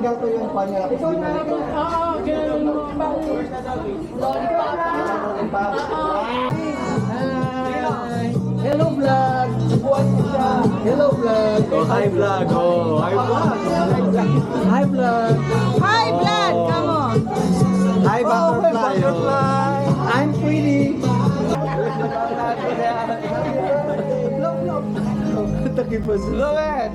Tinanggal ko yung pan niya. Oo, ganun mo. Lollipop. Hello vlog. Hello vlog. Oh, hi vlog. Oh, hi vlog. Hi vlog. Hi, Vlad! Come on! Hi butterfly. Butterfly. I'm pretty. Takipos. Blow it.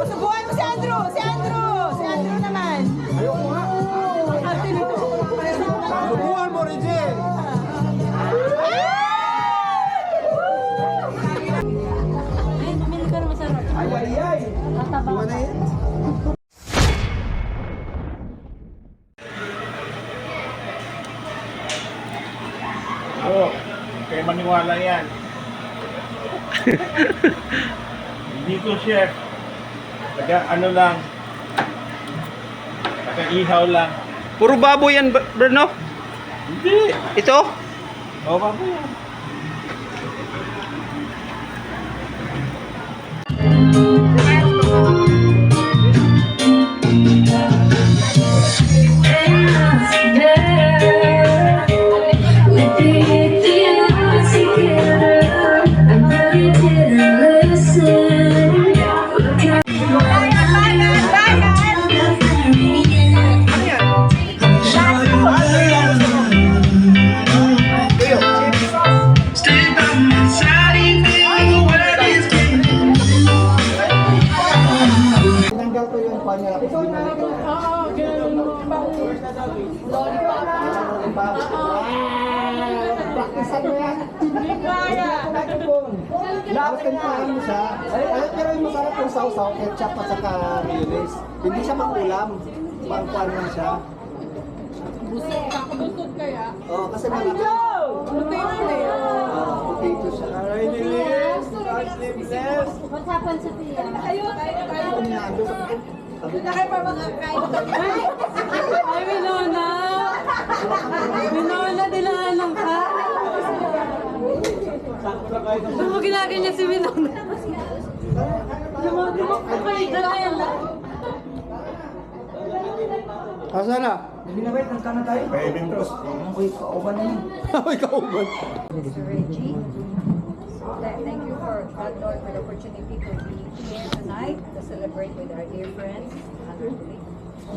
Subuhan mo si Andrew! Si Andrew! Si Andrew naman! Ayoko nga. Ate nito. Subuhan mo, Regine. Ay, bumili ka ng masarap. Ay, ay, ay. Tataba. Iwan na yan. Oo, kaya maniwala yan. Hindi ko chef. Taga ano lang. Taga ihaw lang. Puro baboy yan, Bruno. Hindi. Ito? Oo, baboy yan. Tinanggal ko yung pan niya. Oo, ganun mo. Lollipop. Practicean mo yan. Hindi kaya! Tapos kanikahan mo siya. Pero yung masarap yung sausaw, ketchup at saka mayonnaise. Hindi siya makulam. Pangkuhan lang siya. Busog ka. Busog kaya. Oo, kasi malaki. Potato na yun. Potato siya. Aray, nilis. Sleepless. What happened sa Tia? Kung nando sa sabi Na kayo pa makakain. Ay, Winona! Winona, dinaanan ka? Ano mo ginaganyan si Winona? Lumot ka kayo, dalayan lang. Asa na? Binabait ng kana tayo. Pwede ko. Uy, kauban na yun. Uy, kauban. Mr. Reggie. Thank you for God, Lord, for the opportunity to be here tonight to celebrate with our dear friends.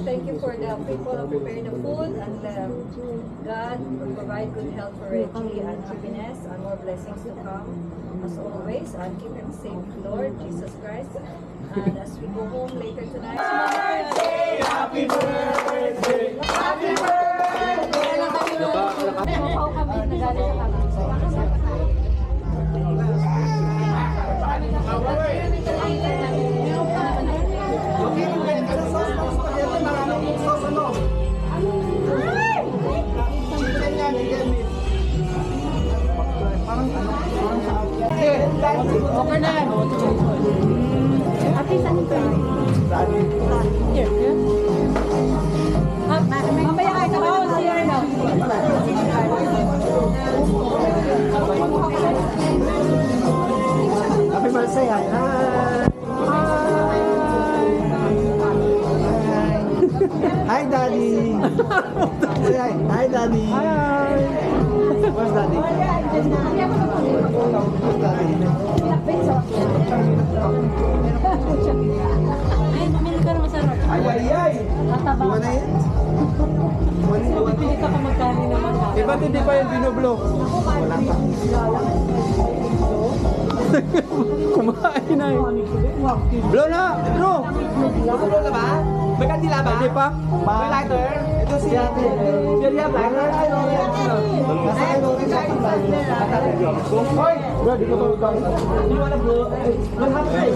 Thank you for the people who prepare the food, and God will provide good health for Reggie and happiness and more blessings to come as always. And keep him safe, Lord Jesus Christ. And as we go home later tonight, Nakaw kami, nagalit sa kami. Okay na yan. Ate, saan yung pwede? Here, here. Mamaya kayo ka ba? Si Arno. Happy birthday, hi. Hi, Daddy. Hi, Daddy. Hi. Where's Daddy? Where's Daddy? Ay, bumili ka ng masarap. Ay, ay, ay. Tataba. Iwan na yan. Pili ka kung magkano naman. Eh, ba't hindi pa yung binublo? Wala pa. Kumain na eh. Blow na! Blow! Gulo na ba? May kandila ba? Hindi pa. May lighter? Ito si Ate. Siya lighter? Nasa kayo rin sa ating lighter. Hoy! Bro, di ko ba Di wala bro. What happened?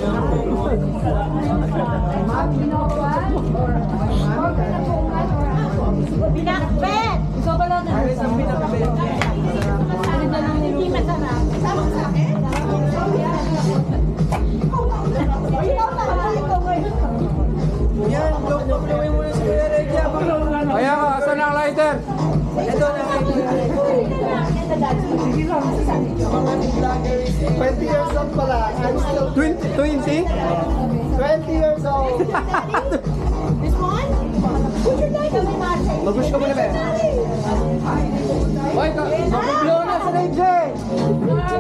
Pinakbet! Ikaw ba lang na? Ano na lang hindi masarap? 20 years old pala. I'm still 20? 20 years old. This one? What's your name? Mag-wish ka muna, Ben. Hoy, mag-blow na sa AJ!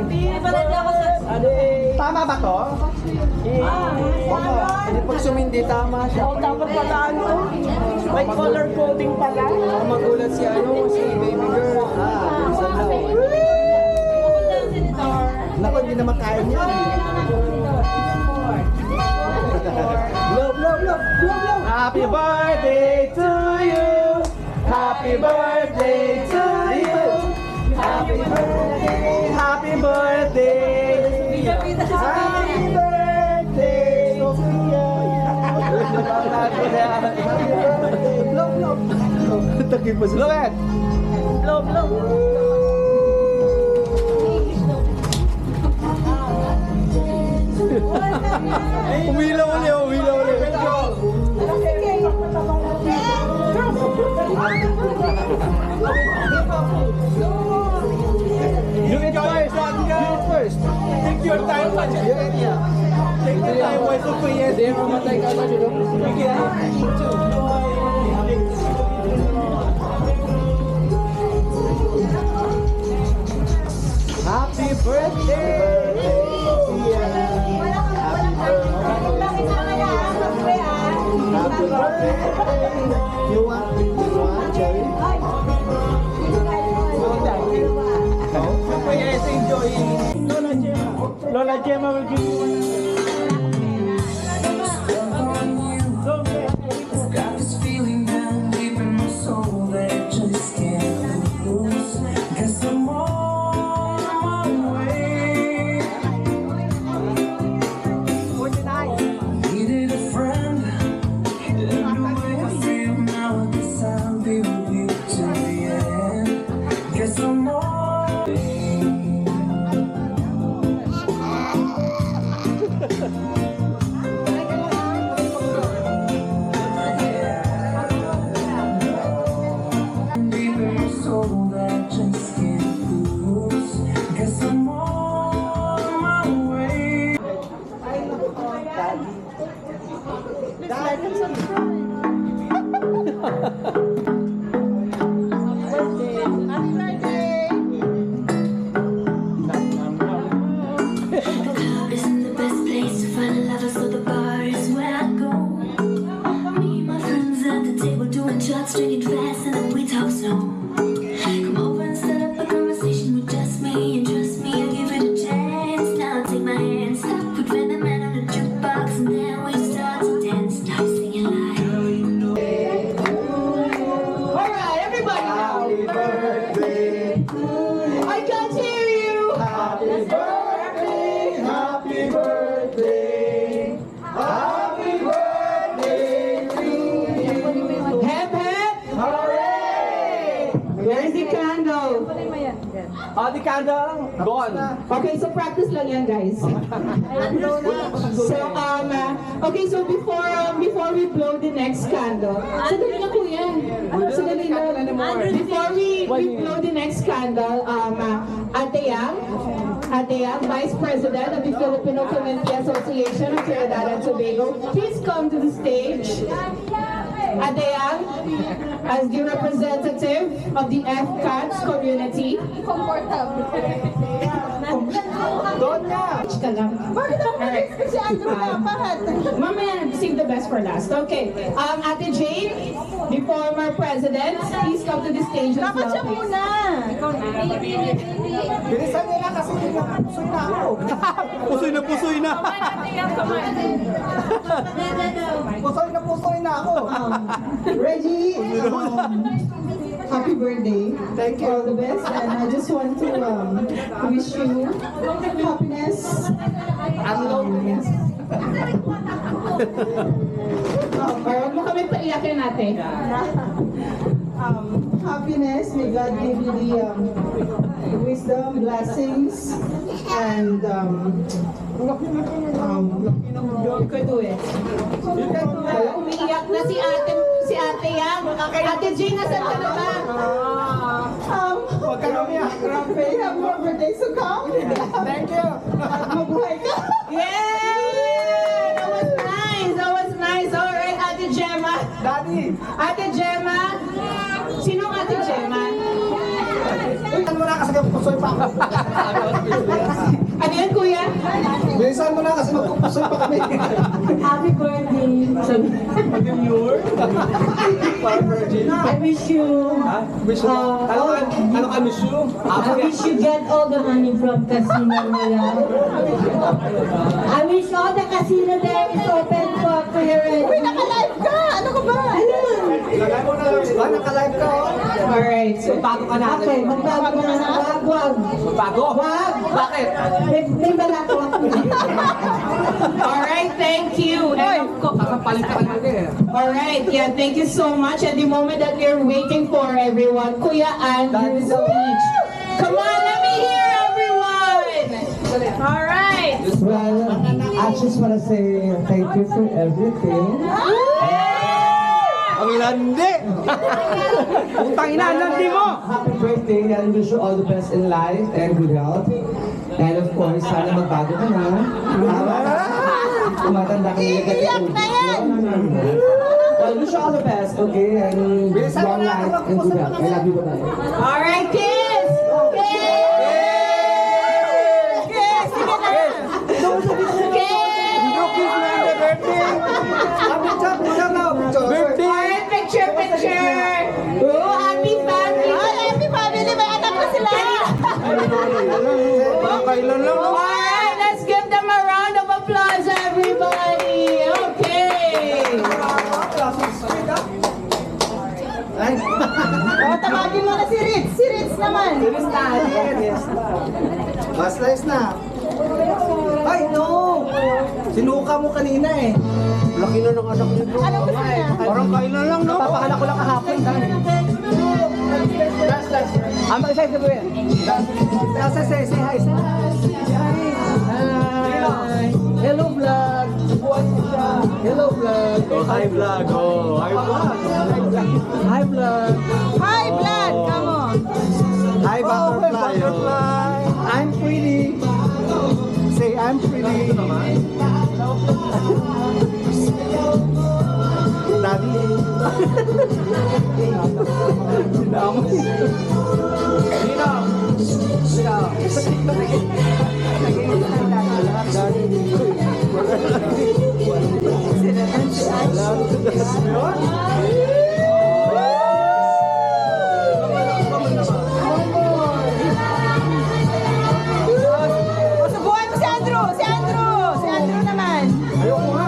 Pinipalad ako sa... Tama ba to? Hindi pag sumindi, tama siya. Dapat pala ano? May color coding pala. Magulat si si baby girl. Bilisan daw. Naku, hindi naman kaya niya. Blow, blow, blow, blow, blow. Happy birthday to you! Happy birthday to you! Happy birthday! Happy birthday! Happy birthday, Sophia! Blow, blow. Takip mo sila. Blow it! Blow, blow. Umilaw ulit. Do it first, do it first. Take your time, Take your time, why so quiet? Hindi, mamatay ka ba dito? Happy birthday! Happy birthday! You want cherry? Lola Gemma will give you one. Got this feeling down deep in my soul that I just can't lose. Guess I'm on my way. Needed a friend, and the way I feel now, I guess I'll be with you till the end. Guess I'm on my way. Deep in my soul that I just can't lose. Guess I'm on my way. Isn't the best place to find a lover, so the bar is where I go. Me and my friends at the table doing shots, drinking fast, and then we talk slow. Come over and start up a conversation with just me, and trust me, I'll give it a chance. Now take my hand, stop, put Rhythm Man on the jukebox, and then we start to dance. Now singing like. Alright, everybody now. Happy birthday! I can't hear you. Happy birthday! Happy birthday! Happy birthday to you! Hep, hep. Hooray! Where's the candle? The candle, gone. Okay, so practice lang yan, guys. So, okay, so before we blow the next candle, sandali lang po yan. Sandali lang. Before we blow the next candle, Ate Yang, Vice President of the Filipino Community Association of Trinidad and Tobago, please come to the stage. Ate Yang, as the representative of the FCATS community. Doon na! Ka lang. Bakit ako nag-expect si Andrew dapat? Mamaya, save the best for last. Okay. Ate Jane, the former president, please come to the stage as Dapat well, siya please. muna. Bilisan nila kasi pusoy na ako. Pusoy na. Pusoy na ako. Reggie, happy birthday. Thank you. All the best. And I just want to wish you happiness. Huwag mo kami paiyakin natin. Happiness. May God give you the wisdom, blessings, and you can do it. Wala, umiiyak na si ate Yang. Ate Jane, nasan ka na ba? Huwag ka kami ah. You have more birthdays to come. Thank you. Mabuhay ka. Yeah! That was nice. That was nice. All right, Ate Gemma. Daddy. Ate Gemma. Sinong Ate Gemma? Bilisan mo na kasi magpupusoy pa ako. Ano yan, Kuya? Bilisan mo na kasi magpupusoy pa kami. Happy birthday. I wish you. Wish you. Ano ka miss you? I wish you get all the money from casino nila. I wish all the casino there is open for clearance. Uy, naka-live ka! Ano ka ba? Ano? Lagay mo na lang. Naka-live ka oh. Alright, so Bago ka na. Okay, magbago na na. Wag. Bago? Wag. Bakit? May balako ako. alright, thank you. And of course, Kakapalit ka lang eh. alright, yeah, thank you so much. At the moment that we're waiting for everyone, Kuya Andrew's speech. Come on, let me hear everyone! Alright! Well, I just want to say thank you for everything. Ang landi. Utang ina, landi mo. Happy birthday and wish you all the best in life and good health. And of course, sana magbago ka na. Tumatanda ka nila Iiyak na yan! Well, wish you all the best, okay? And long life and good health. I love you, bye-bye. Alright, kiss! Kiss! Kiss! Sige na! Kiss! Alright, picture, picture! Oh, happy family! Happy family! May anak na sila! Kailan lang. Alright, let's give them a round of applause, everybody! Okay! Tawagin mo na si Ritz! Si Ritz naman! Mas nice na. Ay, no! Sinuka mo kanina eh. Laki na ng anak nito. Ano gusto niya? Parang kailan lang, no? Papakalak ko lang kahapon. Ang mag-isay sa buwan. Say hi. Say hi. Hello, vlog. Hello, vlog. Oh, hi, vlog. Oh, hi, vlog. Hi, vlog. Hi, Vlad! Come on! Hi, butterfly. I'm pretty. Say, I'm pretty. Daddy. Subuhan mo si Andrew! Si Andrew! Si Andrew naman! Ayoko nga.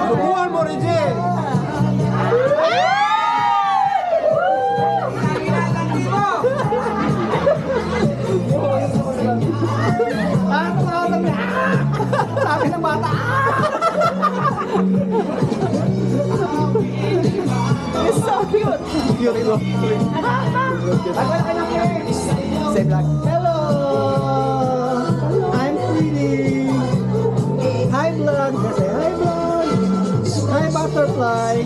Subuhan mo, Regine. Sabi ng bata. It's so cute! Cute ito. Say vlog. Hello. I'm pretty. Hi vlog. Say hi vlog. Hi butterfly.